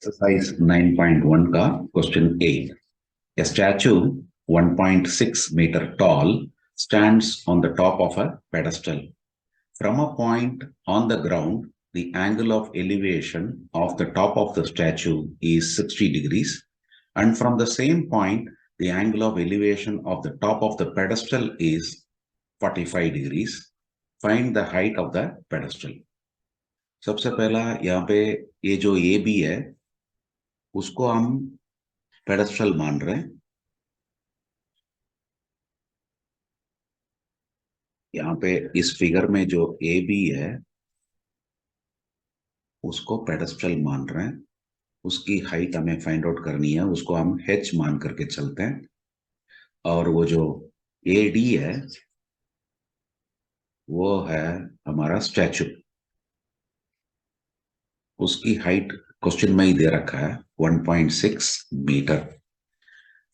Exercise 9.1 का question 8. A statue 1.6 meter tall stands on the top of a pedestal. From a point on the ground, the angle of elevation of the top of the statue is 60 degrees, and from the same point, the angle of elevation of the top of the pedestal is 45 degrees. Find the height of the pedestal. सबसे पहला यहाँ पे ये जो ए B है उसको हम pedestal मान रहे हैं। यहाँ पे इस फिगर में जो ए बी है उसको पेडेस्ट्रल मान रहे हैं। उसकी हाइट हमें फाइंड आउट करनी है, उसको हम एच मान करके चलते हैं। और वो जो ए डी है वो है हमारा स्टैचू, उसकी हाइट क्वेश्चन में ही दे रखा है 1.6 metre.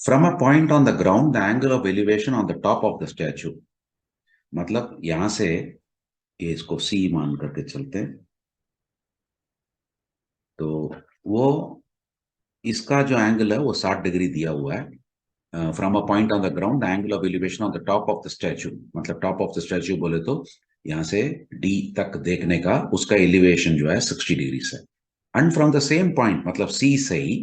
From a point on the ground the angle of elevation on the top of the statue, मतलब यहां से ये इसको सी मान करके चलते हैं। तो वो इसका जो एंगल है वो 60 डिग्री दिया हुआ है। From a point on the ground the angle of elevation on the top of the statue, मतलब टॉप ऑफ द स्टैचू बोले तो यहाँ से डी तक देखने का उसका एलिवेशन जो है 60 डिग्री से। And from the same point मतलब सी से ही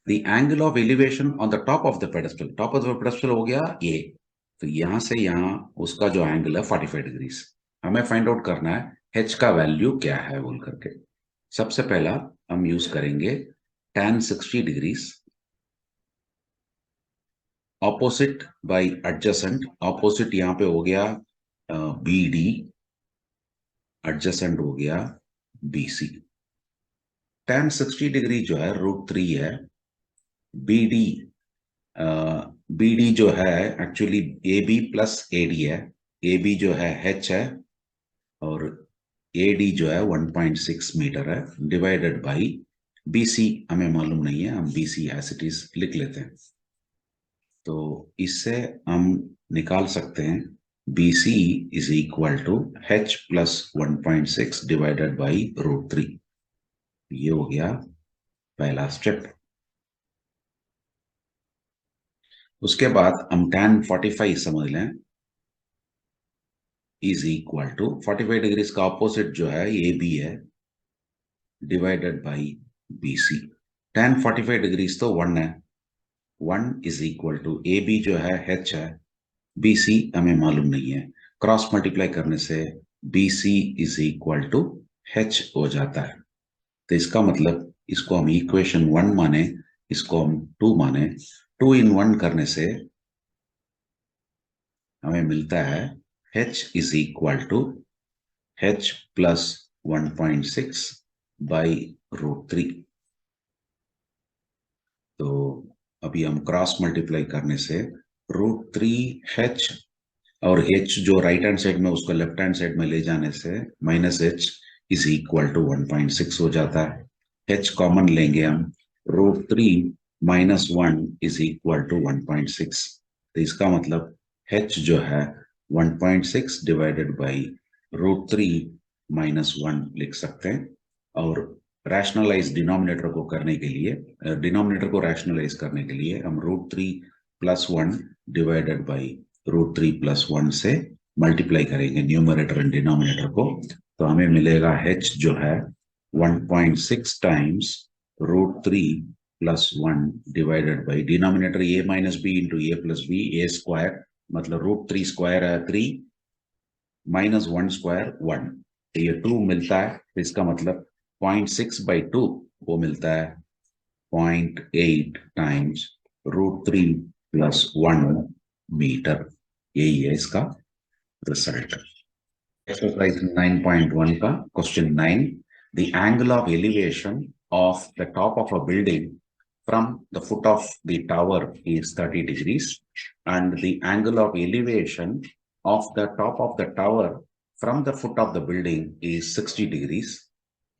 the angle of elevation on the top of the pedestal, top of the pedestal हो गया ये, तो यहां से यहाँ उसका जो एंगल है 45 डिग्री। हमें फाइंड आउट करना है एच का वैल्यू क्या है बोल करके। सबसे पहला हम यूज करेंगे tan 60 degrees opposite by adjacent. Opposite यहाँ पे हो गया बी डी, एडजेसेंट हो गया बी सी। tan 60 डिग्री जो है √3 है। बी डी बी डी जो है actually A B plus A D है। ए बी जो है एच है और ए डी जो है 1.6 मीटर है, डिवाइडेड बाई बी सी हमें मालूम नहीं है, हम B C as it is लिख लेते हैं। तो इससे हम निकाल सकते हैं B C is equal to H plus 1.6 divided by √3। ये हो गया पहला स्टेप। उसके बाद हम tan 45 समझ लें इज इक्वल टू 45 डिग्री का ऑपोजिट जो है ए बी है, divided by B C. tan 45 degree तो 1 है, 1 is equal to A B जो है एच है, बी सी हमें मालूम नहीं है। क्रॉस मल्टीप्लाई करने से B C is equal to H हो जाता है। तो इसका मतलब इसको हम इक्वेशन 1 माने, इसको हम 2 माने। 2 in 1 करने से हमें मिलता है h is equal to h plus 1.6 by √3। तो अभी हम क्रॉस मल्टीप्लाई करने से √3h और h जो राइट हैंड साइड में उसको लेफ्ट हैंड साइड में ले जाने से -h इज इक्वल टू 1.6 हो जाता है। h कॉमन लेंगे हम, √3 माइनस 1 इज इक्वल टू 1.6। तो इसका मतलब h जो है 1.6 डिवाइडेड बाई √3 माइनस 1 लिख सकते हैं। और रैशनलाइज डिनोमिनेटर को करने के लिए, डिनोमिनेटर को रैशनलाइज करने के लिए हम √3 प्लस 1 डिवाइडेड बाई √3 प्लस 1 से मल्टीप्लाई करेंगे न्यूमरेटर एंड डिनोमिनेटर को। तो हमें मिलेगा h जो है 1.6 times √3 plus 1 divided by denominator a minus B into A plus B, A square मतलब √3 स्क्वायर है 3 माइनस 1 स्क्वायर 1, तो ये 2 मिलता है। तो इसका मतलब 0.6/2 वो मिलता है 0.8 टाइम्स √3 प्लस 1 मीटर। यही है इसका रिजल्ट। एक्सरसाइज 9.1 का question 9, the angle of elevation of the top of a building from the foot of the tower is 30 degrees and the angle of elevation of the top of the tower from the foot of the building is 60 degrees.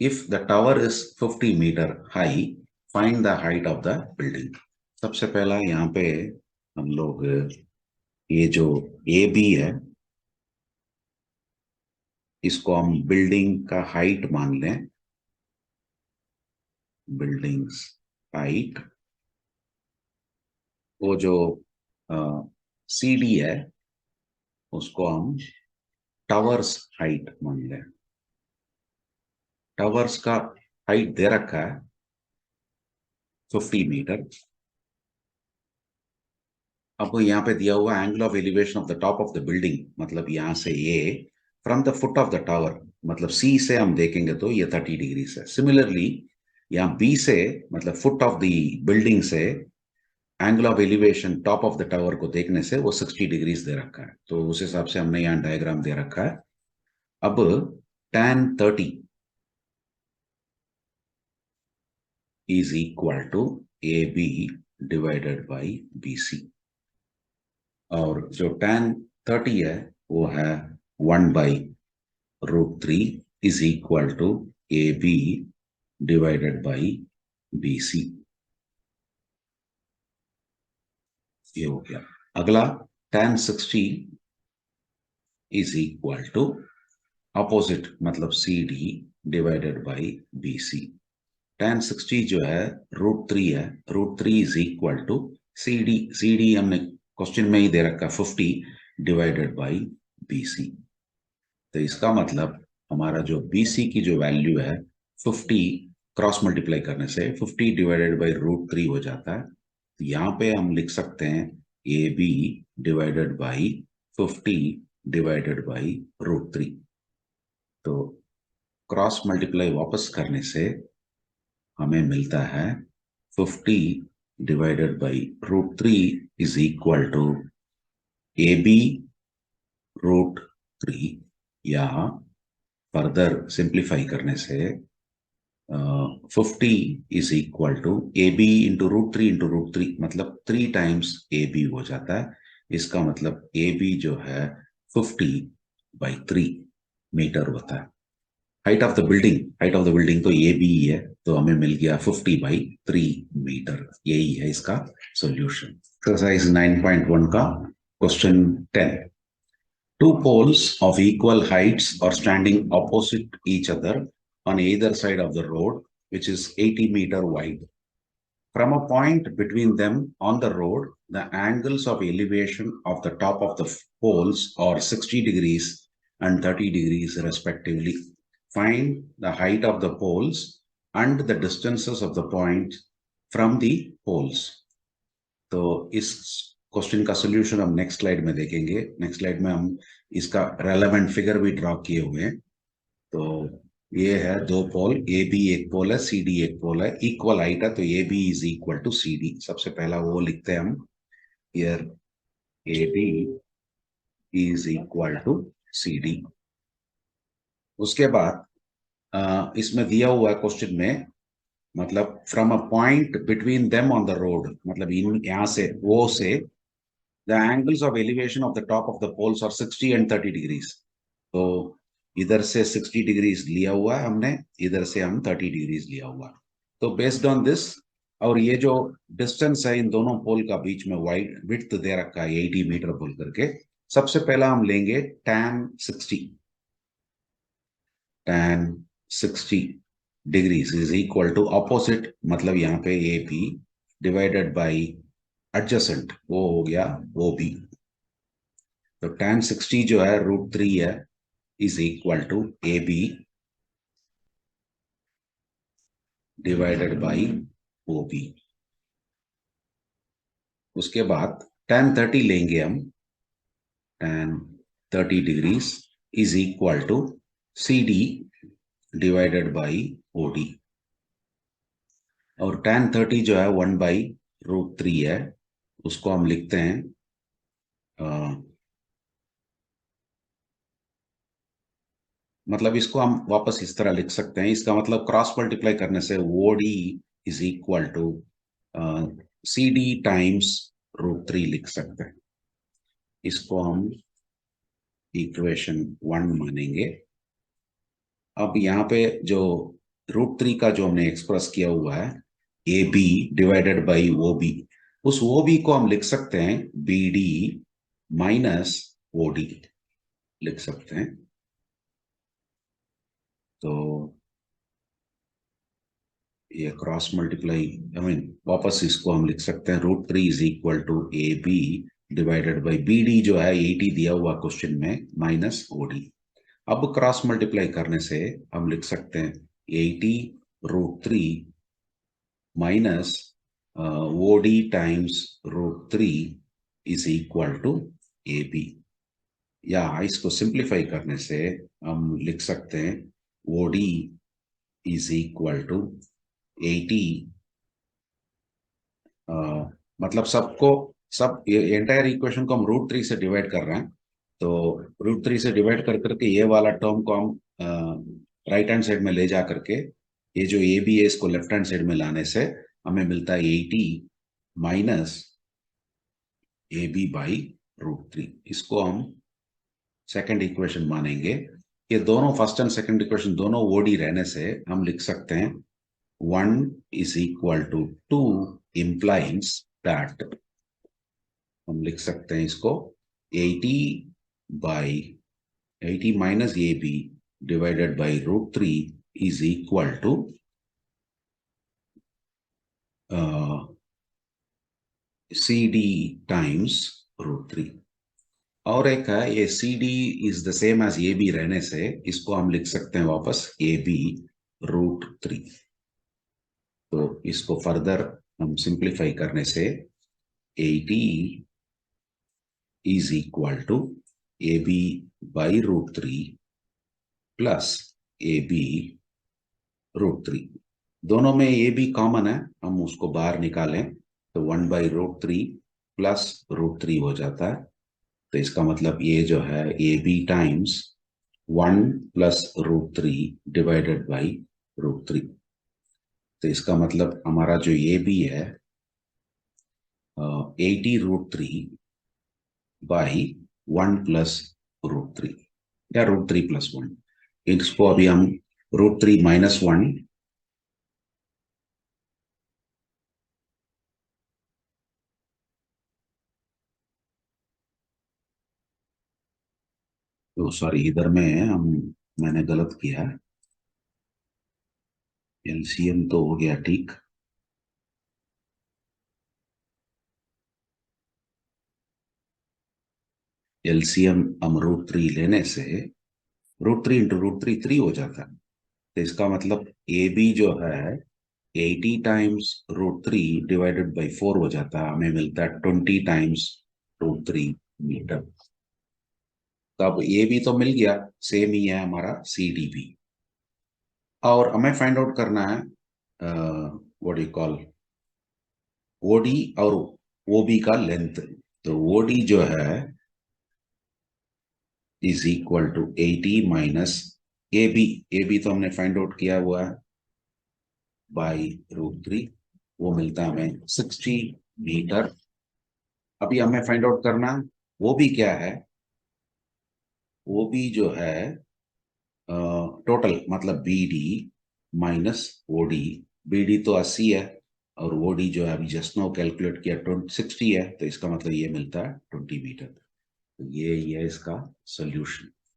If the tower is 50 meter high, find the height of the building. सबसे पहला यहाँ पे हम लोग ये जो ए B है इसको हम बिल्डिंग का हाइट मान लें। बिल्डिंग्स हाइट, वो जो CD है उसको हम टावर्स हाइट मान लें। टावर्स का हाइट दे रखा है 50 मीटर। आपको यहाँ पे दिया हुआ angle of elevation of the top of the building, मतलब यहाँ से ये from the foot of the tower, मतलब सी से हम देखेंगे तो ये 30 डिग्री है। सिमिलरली यहाँ बी से मतलब फुट ऑफ द बिल्डिंग से angle of elevation top of the tower को देखने से वो 60 डिग्रीज दे रखा है। तो उस हिसाब से हमने यहाँ डायग्राम दे रखा है। अब tan 30 is equal to AB divided by BC, और जो tan 30 है वो है 1/√3 is equal to AB divided by BC। ये हो गया। अगला tan 60 is equal to opposite, मतलब CD divided by BC। tan 60 जो है √3 है, √3 इज इक्वल टू CD हमने क्वेश्चन में ही दे रखा 50 डिवाइडेड बाई BC। तो इसका मतलब हमारा जो BC की जो वैल्यू है 50 क्रॉस मल्टीप्लाई करने से 50 डिवाइडेड बाई √3 हो जाता है। तो यहाँ पे हम लिख सकते हैं AB divided by 50 divided by √3। तो क्रॉस मल्टीप्लाई वापस करने से हमें मिलता है 50 divided by √3 is equal to AB √3, या फर्दर सिंप्लीफाई करने से 50 is equal to AB into √3 मतलब 3 टाइम्स AB हो जाता है। इसका मतलब AB जो है 50/3 मीटर होता है। हाइट ऑफ द बिल्डिंग तो ये भी है, तो हमें मिल गया 50/3 मीटर। यही है इसका सॉल्यूशन। एक्सरसाइज 9.1 का question 10। Two poles of equal heights are standing opposite each other on either side of the road, which is 80 meter wide. From a point between them on the road, the angles of elevation of the top of the poles are 60 degrees and 30 degrees respectively. Find the height of the poles and the distances of the points from the poles. तो इस question का solution हम next slide में देखेंगे। Next slide में हम इसका relevant figure भी ड्रॉ किए हुए हैं। तो ये है दो पोल, ए बी एक पोल है, सी डी एक पोल है, इक्वल हाइट है, तो A B is equal to C D. सबसे पहला वो लिखते हैं हम, here A B is equal to C D. उसके बाद इसमें दिया हुआ है क्वेश्चन में, मतलब from a point between them on the road, मतलब इन यहां से वो से the angles of elevation of the top of the poles are 60 and 30 degrees। तो इधर से 60 डिग्रीज लिया हुआ है हमने, इधर से हम 30 डिग्रीज लिया हुआ। तो बेस्ड ऑन दिस, और ये जो डिस्टेंस है इन दोनों पोल का बीच में वाइड विड्थ दे रखा है 80 मीटर बोल करके, सबसे पहला हम लेंगे tan 60 degrees is equal to opposite, मतलब यहाँ पे A B divided by adjacent, वो हो गया ओ बी। तो tan 60 जो है √3 है is equal to A B divided by O B. उसके बाद tan 30 लेंगे हम, tan 30 degrees is equal to C D divided by O D. और tan 30 जो है 1/√3 है, उसको हम लिखते हैं मतलब इसको हम वापस इस तरह लिख सकते हैं। इसका मतलब क्रॉस मल्टीप्लाई करने से O D is equal to C D times √3 लिख सकते हैं। इसको हम इक्वेशन 1 मानेंगे। अब यहाँ पे जो √3 का जो हमने एक्सप्रेस किया हुआ है A B divided by O B, उस ओ बी को हम लिख सकते हैं B D minus O D लिख सकते हैं। तो ये क्रॉस मल्टीप्लाई वापस इसको हम लिख सकते हैं √3 is equal to A B divided by B D जो है 80 दिया हुआ क्वेश्चन में माइनस OD। अब क्रॉस मल्टीप्लाई करने से हम लिख सकते हैं 80 √3 minus OD times √3 is equal to AB। या इसको सिंप्लीफाई करने से हम लिख सकते हैं OD इज इक्वल टू 80 मतलब सब एंटायर इक्वेशन को हम √3 से डिवाइड कर रहे हैं, तो √3 से डिवाइड कर करके ये वाला टर्म को हम राइट हैंड साइड में ले जा करके ये जो ए बी है इसको लेफ्ट हैंड साइड में लाने से हमें मिलता है 80 माइनस ए बी बाई √3। इसको हम सेकंड इक्वेशन मानेंगे। ये दोनों फर्स्ट एंड सेकंड इक्वेशन दोनों OD रहने से हम लिख सकते हैं 1 is equal to 2 implies that हम लिख सकते हैं इसको 80 minus AB divided by √3 is equal to CD times √3। और एक है ये CD is the same as AB रहने से इसको हम लिख सकते हैं वापस AB √3। तो इसको फर्दर हम सिंप्लीफाई करने से 80 is equal to AB by √3 plus AB √3। दोनों में AB कॉमन है, हम उसको बाहर निकालें तो 1 बाई √3 प्लस √3 हो जाता है। तो इसका मतलब ये जो है AB times 1 plus √3 divided by √3। तो इसका मतलब हमारा जो AB है 80 √3 बाई 1 प्लस √3 या √3 प्लस 1। इसको अभी हम √3 माइनस 1 तो सॉरी इधर में मैंने गलत किया। LCM तो हो गया ठीक। LCM हम √3 लेने से √3 इंटू √3 3 हो जाता है। तो इसका मतलब AB जो है 80 टाइम्स √3 डिवाइडेड बाई 4 हो जाता है, हमें मिलता है 20 टाइम्स √3 मीटर। तो अब AB तो मिल गया, सेम ही है हमारा CD भी। और हमें फाइंड आउट करना है व्हाट यू कॉल OD और OB का लेंथ। तो OD जो है is equal to 80 minus AB तो हमने फाइंड आउट किया हुआ है बाई √3, वो मिलता है हमें 60 मीटर। अभी हमें फाइंड आउट करना वो भी क्या है, वो भी जो है टोटल मतलब BD माइनस OD। BD तो 80 है और OD जो है अभी जस्ट नाउ कैलकुलेट किया 60 है, तो इसका मतलब ये मिलता है 20 मीटर। तो ये है इसका सोल्यूशन।